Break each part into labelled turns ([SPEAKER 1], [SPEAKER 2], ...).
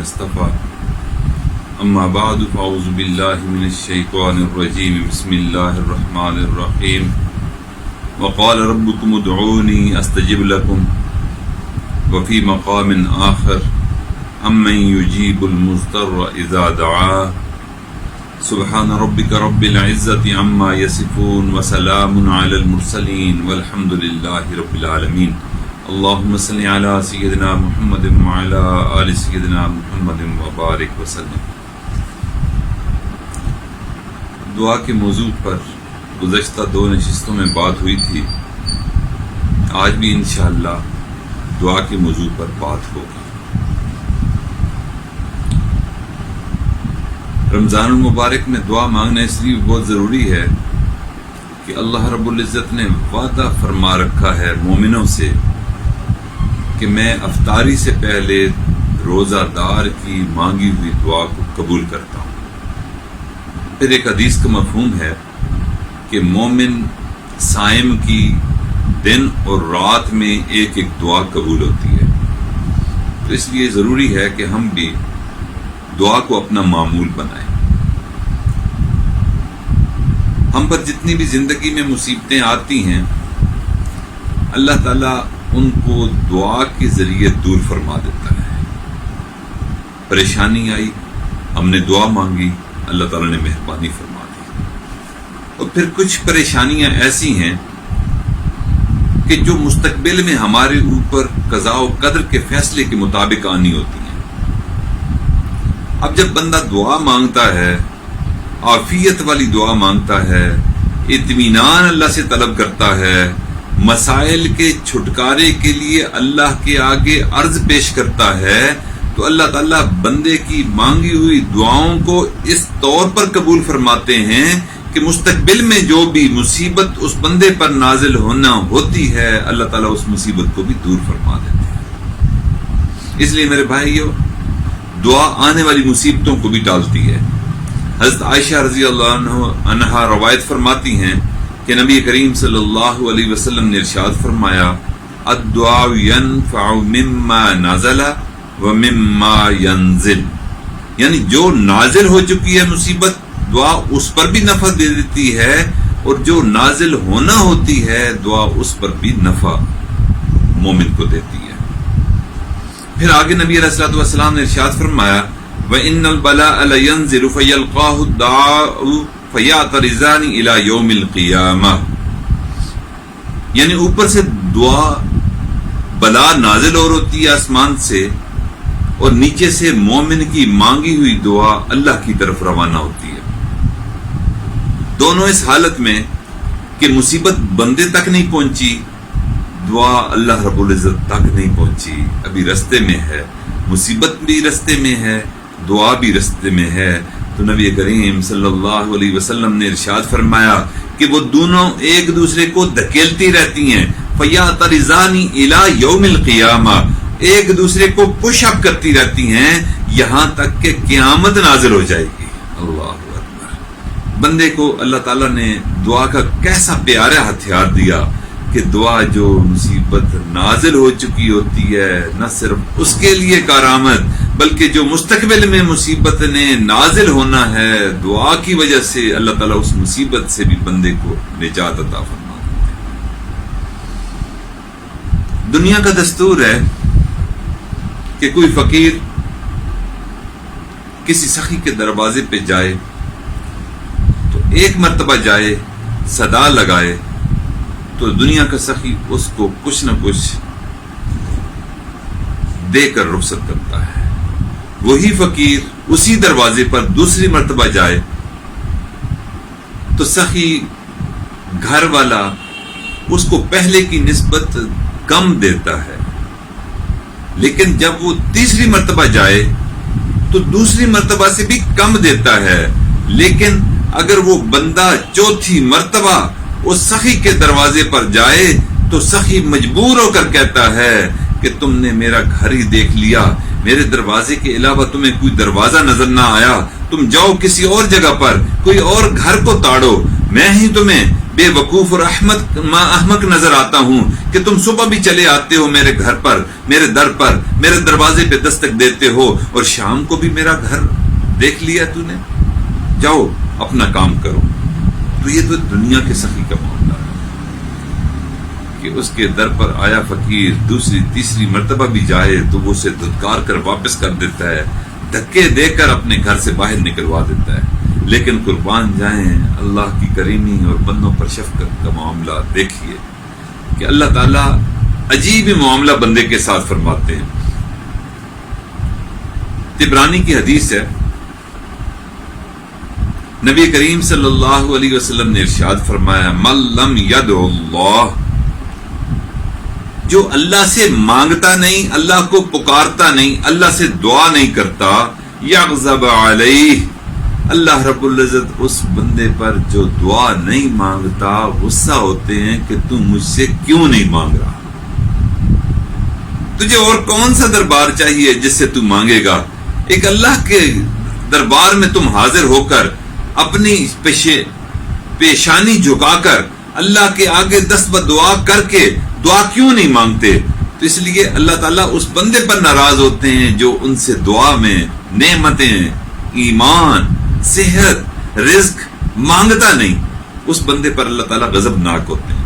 [SPEAKER 1] اصطفى اما بعد فاعوذ بالله من الشيطان الرجيم بسم الله الرحمن الرحيم وقال ربكم ادعوني استجب لكم وفي مقام آخر امن يجيب المضطر اذا دعاه سبحان ربك رب العزة عما يصفون وسلام على المرسلين والحمد لله رب العالمين اللهم صل على سيدنا محمد وعلى آل سيدنا محمد وبارك وسلم۔ دعا کے موضوع پر گزشتہ 2 نشستوں میں بات ہوئی تھی، آج بھی انشاءاللہ دعا کے موضوع پر بات ہوگی۔ رمضان المبارک میں دعا مانگنا اس لیے بہت ضروری ہے کہ اللہ رب العزت نے وعدہ فرما رکھا ہے مومنوں سے کہ میں افطاری سے پہلے روزہ دار کی مانگی ہوئی دعا کو قبول کرتا ہوں۔ پھر ایک حدیث کا مفہوم ہے کہ مومن صائم کی دن اور رات میں ایک ایک دعا قبول ہوتی ہے، تو اس لیے ضروری ہے کہ ہم بھی دعا کو اپنا معمول بنائیں۔ ہم پر جتنی بھی زندگی میں مصیبتیں آتی ہیں اللہ تعالیٰ ان کو دعا کے ذریعے دور فرما دیتا ہے۔ پریشانی آئی، ہم نے دعا مانگی، اللہ تعالیٰ نے مہربانی فرما دی۔ اور پھر کچھ پریشانیاں ایسی ہیں کہ جو مستقبل میں ہمارے اوپر قضاء و قدر کے فیصلے کے مطابق آنی ہوتی ہیں۔ اب جب بندہ دعا مانگتا ہے، عافیت والی دعا مانگتا ہے، اطمینان اللہ سے طلب کرتا ہے، مسائل کے چھٹکارے کے لیے اللہ کے آگے عرض پیش کرتا ہے، تو اللہ تعالیٰ بندے کی مانگی ہوئی دعاؤں کو اس طور پر قبول فرماتے ہیں کہ مستقبل میں جو بھی مصیبت اس بندے پر نازل ہونا ہوتی ہے اللہ تعالیٰ اس مصیبت کو بھی دور فرما دیتے ہیں۔ اس لیے میرے بھائیو، دعا آنے والی مصیبتوں کو بھی ٹالتی ہے۔ حضرت عائشہ رضی اللہ عنہا روایت فرماتی ہیں کہ نبی کریم صلی اللہ علیہ وسلم نے ارشاد فرمایا الدعاء ينفع مما نازل ومما ينزل، یعنی جو نازل ہو چکی ہے مصیبت دعا اس پر بھی نفع دے دیتی ہے، اور جو نازل ہونا ہوتی ہے دعا اس پر بھی نفع مومن کو دیتی ہے۔ پھر آگے نبی علیہ الصلوۃ والسلام نے ارشاد فرمایا وَإِنَّ الْبَلَاءَ لَيَنْزِلُ فَيَلْقَاهُ الدَّعَاءُ فَيَعْتَرِضَانِ إِلَى يَوْمِ الْقِيَامَةِ، یعنی اوپر سے دعا بلا نازل اور ہوتی ہے آسمان سے، اور نیچے سے مومن کی مانگی ہوئی دعا اللہ کی طرف روانہ ہوتی ہے۔ دونوں اس حالت میں کہ مصیبت بندے تک نہیں پہنچی، دعا اللہ رب العزت تک نہیں پہنچی، ابھی رستے میں ہے، مصیبت بھی رستے میں ہے، دعا بھی رستے میں ہے، تو نبی کریم صلی اللہ علیہ وسلم نے ارشاد فرمایا کہ وہ دونوں ایک دوسرے کو دھکیلتی رہتی ہیں، فَيَعْتَرِضَانِ إِلَى يَوْمِ الْقِيَامَةِ، ایک دوسرے کو پش اپ کرتی رہتی ہیں یہاں تک کہ قیامت نازل ہو جائے گی۔ اللہ اکبر۔ بندے کو اللہ تعالیٰ نے دعا کا کیسا پیارا ہتھیار دیا کہ دعا جو مصیبت نازل ہو چکی ہوتی ہے نہ صرف اس کے لیے کارآمد بلکہ جو مستقبل میں مصیبت نے نازل ہونا ہے دعا کی وجہ سے اللہ تعالیٰ اس مصیبت سے بھی بندے کو نجات عطا فرما دیتے ہیں۔ دنیا کا دستور ہے کہ کوئی فقیر کسی سخی کے دروازے پہ جائے تو ایک مرتبہ جائے، صدا لگائے، تو دنیا کا سخی اس کو کچھ نہ کچھ دے کر رخصت کرتا ہے۔ وہی فقیر اسی دروازے پر دوسری مرتبہ جائے تو سخی گھر والا اس کو پہلے کی نسبت کم دیتا ہے، لیکن جب وہ تیسری مرتبہ جائے تو دوسری مرتبہ سے بھی کم دیتا ہے، لیکن اگر وہ بندہ چوتھی مرتبہ اس سخی کے دروازے پر جائے تو سخی مجبور ہو کر کہتا ہے کہ تم نے میرا گھر ہی دیکھ لیا، میرے دروازے کے علاوہ تمہیں کوئی دروازہ نظر نہ آیا، تم جاؤ کسی اور جگہ پر کوئی اور گھر کو تاڑو، میں ہی تمہیں بے وقوف اور احمق نظر آتا ہوں کہ تم صبح بھی چلے آتے ہو میرے گھر پر، میرے در پر، میرے دروازے پہ دستک دیتے ہو، اور شام کو بھی میرا گھر دیکھ لیا تو نے، جاؤ اپنا کام کرو۔ تو یہ تو دنیا کے سخی کا معاملہ ہے کہ اس کے در پر آیا فقیر دوسری تیسری مرتبہ بھی جائے تو وہ اسے دھتکار کر واپس کر دیتا ہے، دھکے دے کر اپنے گھر سے باہر نکلوا دیتا ہے۔ لیکن قربان جائیں اللہ کی کریمی اور بندوں پر شفقت کا معاملہ دیکھیے کہ اللہ تعالیٰ عجیب معاملہ بندے کے ساتھ فرماتے ہیں۔ طبرانی کی حدیث ہے، نبی کریم صلی اللہ علیہ وسلم نے ارشاد فرمایا، من لم یدع اللہ، جو اللہ سے مانگتا نہیں، اللہ کو پکارتا نہیں، اللہ سے دعا نہیں کرتا، یغضب علیہ، اللہ رب العزت اس بندے پر جو دعا نہیں مانگتا غصہ ہوتے ہیں کہ تم مجھ سے کیوں نہیں مانگ رہا، تجھے اور کون سا دربار چاہیے جس سے تم مانگے گا؟ ایک اللہ کے دربار میں تم حاضر ہو کر اپنی پیشانی جھکا کر اللہ کے آگے دست بدعا کر کے دعا کیوں نہیں مانگتے؟ تو اس لیے اللہ تعالیٰ اس بندے پر ناراض ہوتے ہیں جو ان سے دعا میں نعمتیں، ایمان، صحت، رزق مانگتا نہیں، اس بندے پر اللہ تعالیٰ غضبناک ہوتے ہیں۔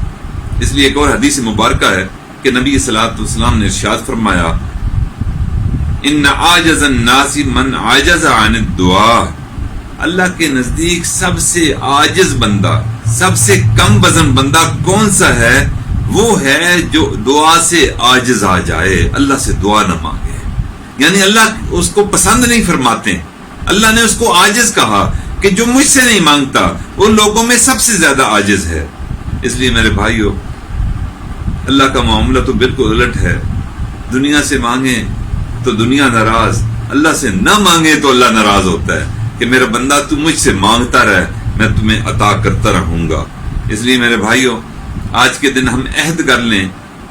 [SPEAKER 1] اس لیے ایک اور حدیث مبارکہ ہے کہ نبی صلی اللہ علیہ وسلم نے ارشاد فرمایا، ان عاجز الناس من عاجز عن الدعاء، اللہ کے نزدیک سب سے عاجز بندہ، سب سے کم وزن بندہ کون سا ہے؟ وہ ہے جو دعا سے عاجز آ جائے، اللہ سے دعا نہ مانگے، یعنی اللہ اس کو پسند نہیں فرماتے۔ اللہ نے اس کو عاجز کہا کہ جو مجھ سے نہیں مانگتا وہ لوگوں میں سب سے زیادہ عاجز ہے۔ اس لیے میرے بھائیو، اللہ کا معاملہ تو بالکل الٹ ہے، دنیا سے مانگیں تو دنیا ناراض، اللہ سے نہ مانگے تو اللہ ناراض ہوتا ہے کہ میرا بندہ تو مجھ سے مانگتا رہے، میں تمہیں عطا کرتا رہوں گا۔ اس لیے میرے بھائیو، آج کے دن ہم عہد کر لیں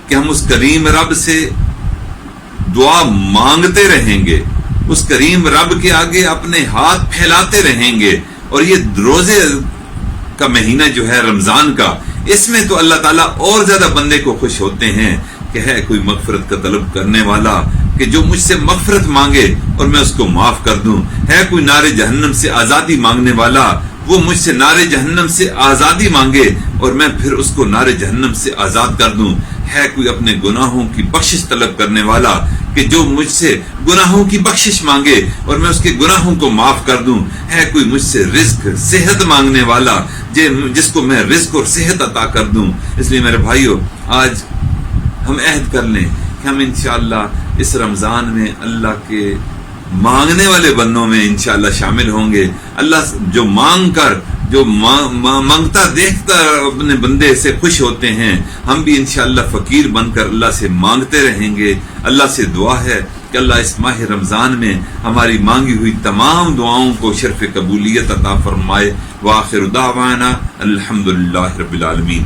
[SPEAKER 1] کہ ہم اس کریم رب سے دعا مانگتے رہیں گے، اس کریم رب کے آگے اپنے ہاتھ پھیلاتے رہیں گے۔ اور یہ روزے کا مہینہ جو ہے رمضان کا، اس میں تو اللہ تعالیٰ اور زیادہ بندے کو خوش ہوتے ہیں کہ ہے کوئی مغفرت کا طلب کرنے والا کہ جو مجھ سے مغفرت مانگے اور میں اس کو معاف کر دوں، ہے کوئی نار جہنم سے آزادی مانگنے والا، وہ مجھ سے نار جہنم سے آزادی مانگے اور میں پھر اس کو نار جہنم سے آزاد کر دوں، ہے کوئی اپنے گناہوں کی بخشش طلب کرنے والا کہ جو مجھ سے گناہوں کی بخشش مانگے اور میں اس کے گناہوں کو معاف کر دوں، ہے کوئی مجھ سے رزق، صحت مانگنے والا جس کو میں رزق اور صحت عطا کر دوں۔ اس لیے میرے بھائیو، آج ہم عہد کر لیں کہ ہم انشاءاللہ اس رمضان میں اللہ کے مانگنے والے بندوں میں انشاءاللہ شامل ہوں گے۔ اللہ جو مانگ کر، جو مانگتا دیکھتا اپنے بندے سے خوش ہوتے ہیں، ہم بھی انشاءاللہ فقیر بن کر اللہ سے مانگتے رہیں گے۔ اللہ سے دعا ہے کہ اللہ اس ماہ رمضان میں ہماری مانگی ہوئی تمام دعاؤں کو شرف قبولیت عطا فرمائے۔ وآخر دعوانا الحمدللہ رب العالمین۔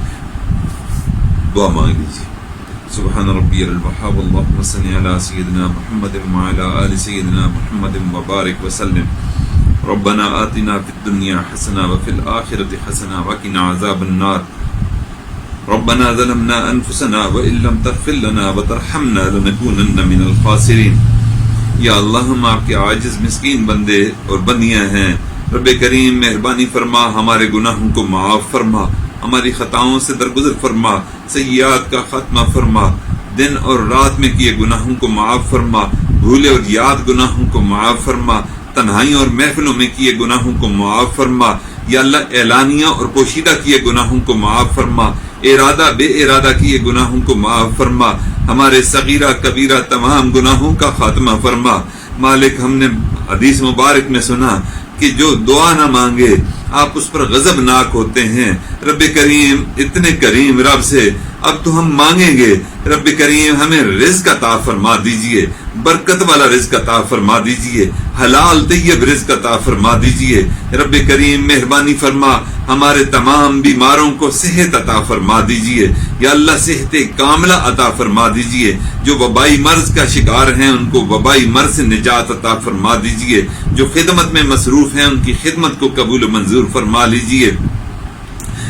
[SPEAKER 1] دعا مانگ لیجیے۔ سبحان ربی الوہاب، اللہم صلی علی سیدنا محمد وعلی آل سیدنا محمد وبارک وسلم۔ ربنا آتنا فی الدنیا حسنہ وفی الآخرۃ حسنہ وقنا عذاب النار۔ ربنا ظلمنا انفسنا وان لم تغفر لنا وترحمنا لنکونن من الخاسرین۔ یا اللہ، ہم آپ کے عاجز مسکین بندے اور بندیاں ہیں، رب کریم مہربانی فرما، ہمارے گناہوں کو معاف فرما، ہماری خطاؤں سے درگزر فرما، سیئات کا خاتمہ فرما، دن اور رات میں کیے گناہوں کو معاف فرما، بھولے اور یاد گناہوں کو معاف فرما، تنہائیوں اور محفلوں میں کیے گناہوں کو معاف فرما۔ یا اللہ، اعلانیہ اور پوشیدہ کیے گناہوں کو معاف فرما، ارادہ بے ارادہ کیے گناہوں کو معاف فرما، ہمارے صغیرہ کبیرہ تمام گناہوں کا خاتمہ فرما۔ مالک، ہم نے حدیث مبارک میں سنا کہ جو دعا نہ مانگے آپ اس پر غضب ناک ہوتے ہیں۔ رب کریم، اتنے کریم رب سے اب تو ہم مانگیں گے رب کریم ہمیں رزق عطا فرما دیجئے، برکت والا رزق عطا فرما دیجئے، حلال طیب رزق عطا فرما دیجئے۔ رب کریم مہربانی فرما ہمارے تمام بیماروں کو صحت عطا فرما دیجئے، یا اللہ صحت کاملہ عطا فرما دیجئے۔ جو وبائی مرض کا شکار ہیں ان کو وبائی مرض سے نجات عطا فرما دیجئے، جو خدمت میں مصروف ہیں ان کی خدمت کو قبول و منظور فرما لیجئے۔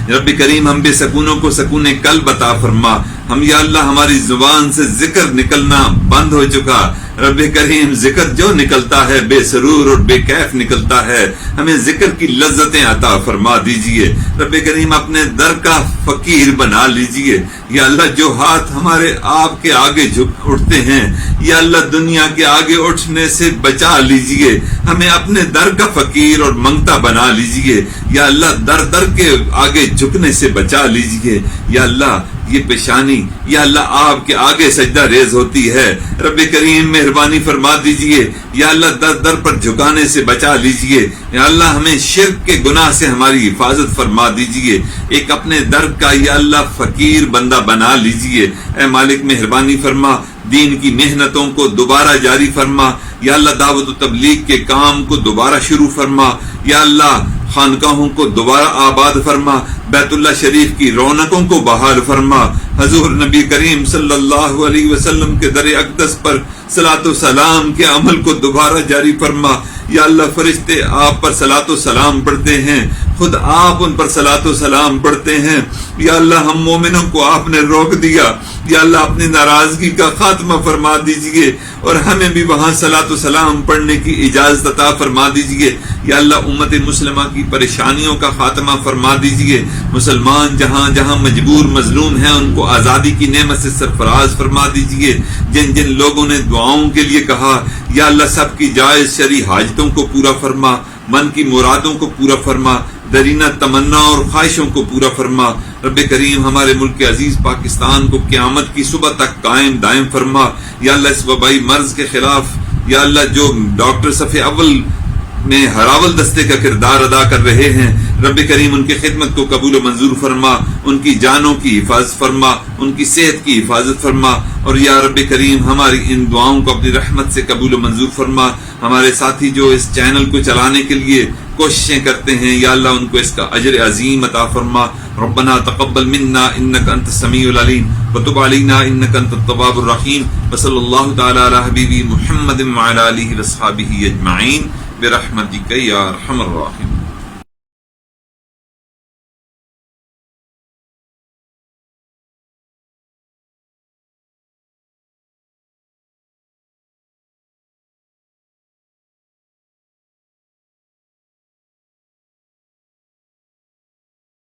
[SPEAKER 1] رب کریم ہم بے سکونوں کو سکون قلب عطا فرما۔ ہم یا اللہ ہماری زبان سے ذکر نکلنا بند ہو چکا، رب کریم ذکر جو نکلتا ہے بے سرور اور بے کیف نکلتا ہے، ہمیں ذکر کی لذتیں عطا فرما دیجئے۔ رب کریم اپنے در کا فقیر بنا لیجئے، یا اللہ جو ہاتھ ہمارے آپ کے آگے جھک اٹھتے ہیں یا اللہ دنیا کے آگے اٹھنے سے بچا لیجئے، ہمیں اپنے در کا فقیر اور منگتا بنا لیجئے، یا اللہ در در کے آگے جھکنے سے بچا لیجئے۔ یا اللہ یہ پیشانی یا اللہ آپ کے آگے سجدہ ریز ہوتی ہے، رب کریم مہربانی فرما دیجئے، یا اللہ در در پر جھکانے سے بچا لیجئے، یا اللہ ہمیں شرک کے گناہ سے ہماری حفاظت فرما دیجئے، ایک اپنے در کا یا اللہ فقیر بندہ بنا لیجئے۔ اے مالک مہربانی فرما دین کی محنتوں کو دوبارہ جاری فرما، یا اللہ دعوت و تبلیغ کے کام کو دوبارہ شروع فرما، یا اللہ خانقاہوں کو دوبارہ آباد فرما، بیت اللہ شریف کی رونقوں کو بحال فرما، حضور نبی کریم صلی اللہ علیہ وسلم کے در اقدس پر صلاۃ و سلام کے عمل کو دوبارہ جاری فرما۔ یا اللہ فرشتے آپ پر صلاۃ و سلام پڑھتے ہیں، خود آپ ان پر صلاۃ و سلام پڑھتے ہیں، یا اللہ ہم مومنوں کو آپ نے روک دیا، یا اللہ اپنی ناراضگی کا خاتمہ فرما دیجئے اور ہمیں بھی وہاں صلاۃ و سلام پڑھنے کی اجازت عطا فرما دیجئے۔ یا اللہ امت مسلمہ کی پریشانیوں کا خاتمہ فرما دیجئے، مسلمان جہاں جہاں مجبور مظلوم ہیں ان کو آزادی کی نعمت سے سرفراز فرما دیجئے۔ جن جن لوگوں نے دعاؤں کے لیے کہا یا اللہ سب کی جائز شرعی حاجتوں کو پورا فرما، من کی مرادوں کو پورا فرما، درینہ تمنا اور خواہشوں کو پورا فرما۔ رب کریم ہمارے ملک عزیز پاکستان کو قیامت کی صبح تک قائم دائم فرما۔ یا اللہ اس وبائی مرض کے خلاف یا اللہ جو ڈاکٹر صف اول میں ہراول دستے کا کردار ادا کر رہے ہیں، رب کریم ان کی خدمت کو قبول و منظور فرما، ان کی جانوں کی حفاظت فرما، ان کی صحت کی حفاظت فرما، اور یا رب کریم ہماری ان دعاؤں کو اپنی رحمت سے قبول و منظور فرما۔ ہمارے ساتھی جو اس چینل کو چلانے کے لیے کوششیں کرتے ہیں یا اللہ ان کو اس کا اجر عظیم عطا فرما۔ ربنا تقبل منا انك انت السميع العليم وتب علينا انك انت التواب الرحيم وصلى الله تعالى على حبيبي محمد وعلى اله وصحبه اجمعين برحمتك يا ارحم الراحمين۔